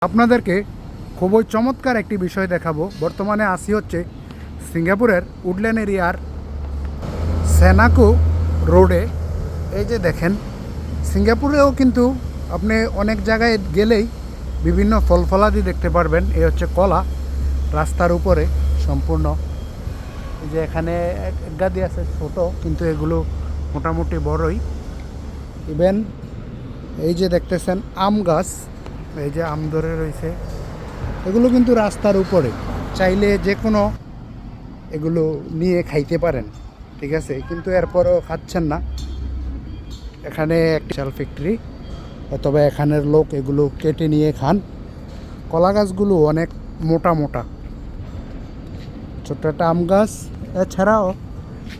আপনাদেরকে খুবই চমৎকার একটি বিষয় দেখাবো। বর্তমানে আসি হচ্ছে সিঙ্গাপুরের উডল্যান্ড এরিয়ার সেনাকু রোডে। এই যে দেখেন, সিঙ্গাপুরেও কিন্তু আপনি অনেক জায়গায় গেলেই বিভিন্ন ফলফলাদি দেখতে পারবেন। এই হচ্ছে কলা, রাস্তার উপরে সম্পূর্ণ। এই যে এখানে এক গাদি আছে ছোট, কিন্তু এগুলো মোটামুটি বড়ই। ইভেন এই যে দেখতেছেন আম গাছ, এই যে আম ধরে রয়েছে, এগুলো কিন্তু রাস্তার উপরে, চাইলে যে কোনো এগুলো নিয়ে খাইতে পারেন, ঠিক আছে, কিন্তু এরপরও খাচ্ছেন না। এখানে একটা বিশাল ফ্যাক্টরি, অথবা এখানের লোক এগুলো কেটে নিয়ে খান। কলা গাছগুলো অনেক মোটা মোটা, ছোট্ট একটা আম গাছ। এছাড়াও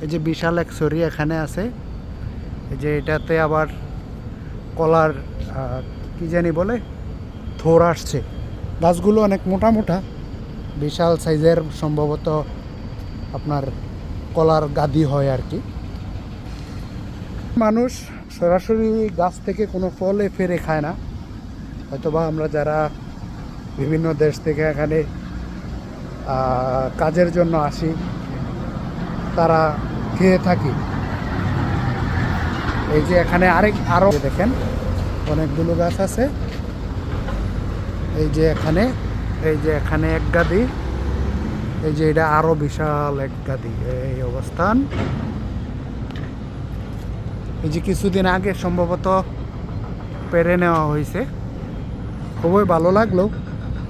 এই যে বিশাল এক সরি এখানে আছে, এই যে এটাতে আবার কলার কি জানি বলে থোর আসছে। গাছগুলো অনেক মোটা মোটা, বিশাল সাইজের, সম্ভবত আপনার কলার গাদি হয় আর কি। মানুষ সরাসরি গাছ থেকে কোনো ফলে ফেরে খায় না, হয়তোবা আমরা যারা বিভিন্ন দেশ থেকে এখানে কাজের জন্য আসি তারা খেয়ে থাকি। এই যে এখানে আরও দেখেন অনেকগুলো গাছ আছে। এই যে এখানে এক গাদি, এই যে এটা আরো বিশাল এক গাদি। এই অবস্থান। এই যে কিছুদিন আগে সম্ভবত পেরে নেওয়া হয়েছে, খুবই ভালো লাগলো।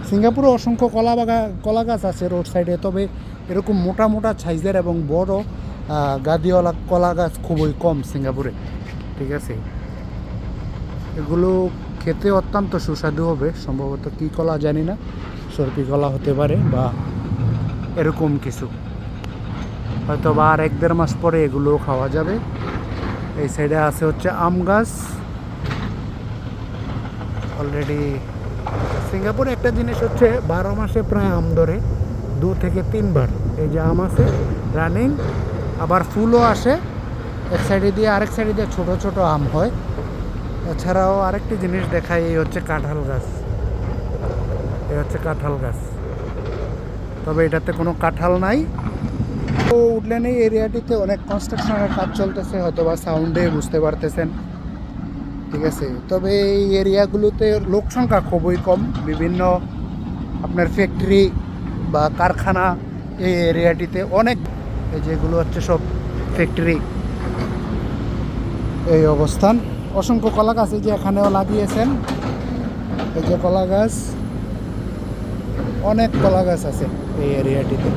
সিঙ্গাপুরে অসংখ্য কলা গাছ আছে রোড সাইডে, তবে এরকম মোটা মোটা সাইজের এবং বড় গাদিওয়ালা কলা গাছ খুবই কম সিঙ্গাপুরে, ঠিক আছে। এগুলো খেতে অত্যন্ত সুস্বাদু হবে, সম্ভবত কী কলা জানি না, সরপি কলা হতে পারে বা এরকম কিছু, হয়তো বা আর 1-1.5 মাস পরে এগুলোও খাওয়া যাবে। এই সাইডে আছে হচ্ছে আম গাছ অলরেডি। সিঙ্গাপুরে একটা জিনিস হচ্ছে 12 মাসে প্রায় আম ধরে 2 থেকে 3 বার। এই যে আম আছে রানিং, আবার ফুলও আসে এক সাইডে দিয়ে, আরেক সাইডে দিয়ে ছোটো ছোটো আম হয়। এছাড়াও আরেকটি জিনিস দেখাই, এই হচ্ছে কাঁঠাল গাছ। এই হচ্ছে কাঁঠাল গাছ, তবে এটাতে কোনো কাঁঠাল নাই। তো উডল্যান্ড এই এরিয়াটিতে অনেক কনস্ট্রাকশনের কাজ চলতেছে, হয়তো বা সাউন্ডে বুঝতে পারতেছেন, ঠিক আছে। তবে এই এরিয়াগুলোতে লোক সংখ্যা খুবই কম, বিভিন্ন আপনার ফ্যাক্টরি বা কারখানা এই এরিয়াটিতে অনেক। এই যেগুলো হচ্ছে সব ফ্যাক্টরি। এই অবস্থান। অসংখ্য কলা গাছ এই যে এখানেও লাগিয়েছেন, এই যে কলা গাছ, অনেক কলা গাছ আছে এই এরিয়াটিতে।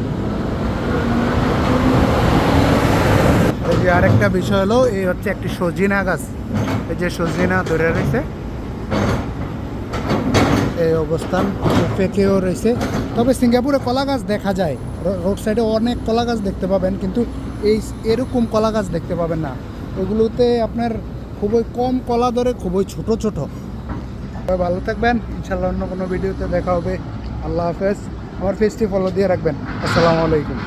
এই যে আরেকটা বিষয় হলো, এই হচ্ছে একটি সজিনা গাছ, এই যে সজিনা ধরে রয়েছে, এই অবস্থান পেকেও রয়েছে। তবে সিঙ্গাপুরে কলা গাছ দেখা যায়, রোড সাইডে অনেক কলা গাছ দেখতে পাবেন, কিন্তু এরকম কলা গাছ দেখতে পাবেন না। এগুলোতে আপনার খুবই কম কলা ধরে, খুবই ছোট ছোট। ভালো থাকবেন, ইনশাল্লাহ অন্য কোনো ভিডিওতে দেখা হবে। আল্লাহ হাফেজ। আমার পেজটি ফলো দিয়ে রাখবেন। আসসালামু আলাইকুম।